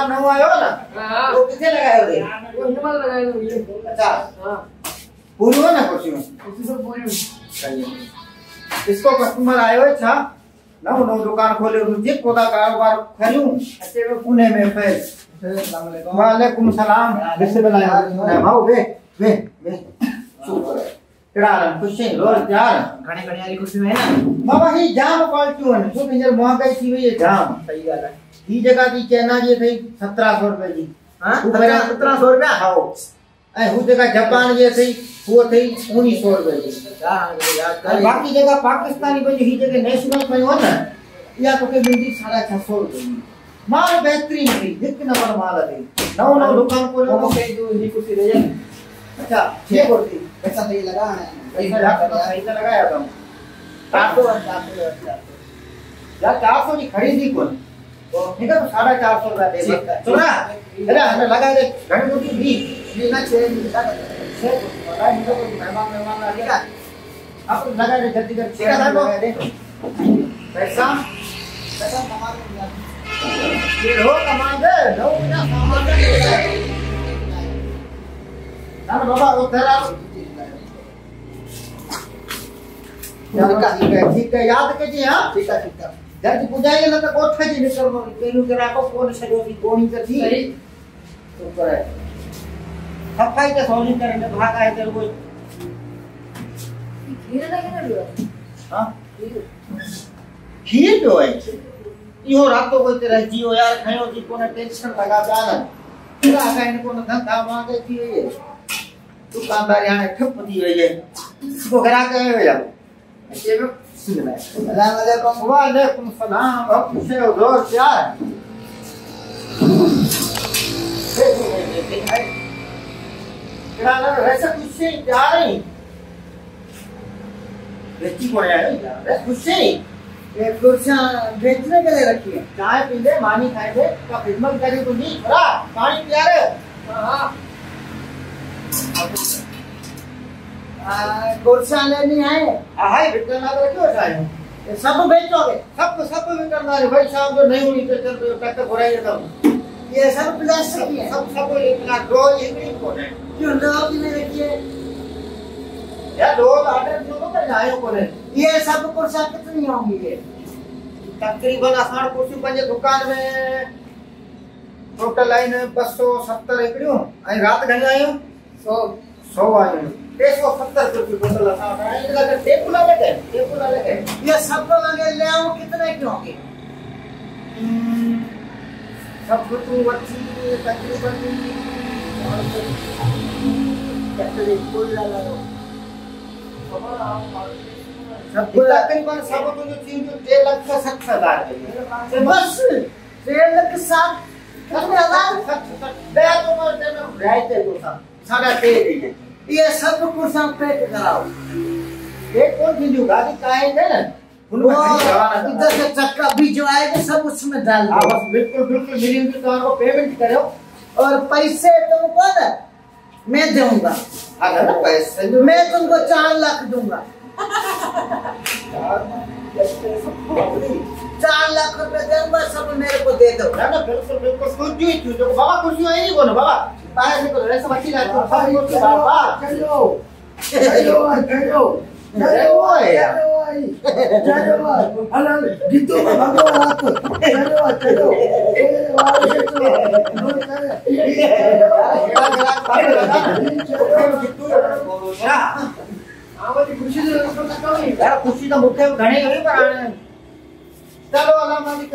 दुकान नओं आयो ना हां वो किथे लगायो रे वो हिनमल लगायो ये अच्छा हां पूरी हो ना कुर्सियों कुर्सी सब पूरी सही है इसको कस्टमर आयो है छा नओं नओं दुकान खोले रुझे कोदा कारोबार खरियूं अचे में पुणे में पे अस्सलाम वालेकुम वालेकुम सलाम बिस्मिल्लाह भाऊ वे शुक्र केड़ा खुश है रोज यार घणे घणे वाली कुर्सी में है ना बाबा ही जाम क्वालिटी है छो कि महंगाई थी वई है जाम सही गाल है ई जगह दी चाइना जी थई 1700 रुपए जी हां 1700 रुपया हां ए हु जगह जापान जे थई वो थई 1900 रुपए जी यार बाकी जगह पाकिस्तानी पे ही जगह नेशनल पे हो ना या तो के मिलदी 650 रुपए जी माल बेहतरीन थी एक नंबर माल है नौ नौ दुकान को लोगों के जो ये कुर्सी ले जाए अच्छा ये कुर्सी पैसा सही लगा है सही से लगाया तुम 400 यार 400 की खरीदी कौन तो निकल 450 रुपया दे चोरा अरे हमें लगा दे घड़ी मुट्ठी भी ना 6 लगा दे वाला इनको कोई मेहमान आ गया आप लगा दे जल्दी कर ठीक है लगा दे पैसा सामान ये हो कमांड नो बिना सामान ना बाबा उधर आओ ठीक है याद कीजिए हां ठीक है जल्दी पुजाइए ना तो कोठे जी निकल पेलू करा को कोन छजो की कोणी कर थी सही तो करे सफाई के सोनी करने भागा है तेरे को खीर लगे ना लो हां खीर जो है यो रात को कोई तरह जियो यार खयो जी कोने टेंशन लगा जाना पूरा का इनको न धंधा मांगे थी ये दुकानदार यहां ठप दी हुई है वो घरा के हो जा ये में अस्सलाम वालेकुम वालेकुम सलाम अब पूछे हो दोस्त यार क्या ना वैसे कुछ से प्यार नहीं बेची को आया है कुछ से ये कुर्सियां बेचने के लिए रखी है चाय पी ले मानी खाए थे का खिदमत करी तो नहीं थोड़ा पानी पिया रे हां कुर्सियां लेनी है हाय विकरना तो क्यों आए ये सब बेचोगे सब विकरना रे भाई साहब जो नहीं हुई तो चल तो टक्कर घुराइए तब ये सब प्लास्टिक की है सब इतना दो इंग्लिश को है क्यों लोग में रखिए या दो ऑर्डर जो तो कर आयो को ने ये सब कुर्सियां कितनी होंगी ये तकरीबन असार कुर्सी पंजे दुकान में टोटल लाइन 270 एकड़ियों आई रात घणी आयो 100 आयो 170 कुर्सी टोटल असार आई लगे टेबल लगे ये सब लगे ले आओ कितने की होंगे सब तो अच्छी तकरीबन कितने फूल लगा दो सब तकरीबन सब तो जो चीज जो 3,60,000 है बस 3,60,000 कितने हजार बे तो मरते में रहते तो सब 3.5 ये सब कुर्सियां पैक कराओ एक और चीज गाड़ी काहे है ना वो इधर से चक्का भी जो आएगा सब उसमें डाल दो बस बिल्कुल मेरी उनकी दुकान को पेमेंट करो और पैसे तुमको ना मैं दूंगा अगर ना पैसे मैं तुमको 4 लाख दूंगा 4 लाख रुपए दूंगा सब मेरे को दे दो ना बिल्कुल कुछ जो बाबा कुछ नहीं को ना बाबा बाहर से को ऐसा बच्ची लाते हो सब कुछ बाबा चलो अरे गीतों में भगवान चलो खुशी तो मुख्य घणे पर चलो अल्लाह मालिक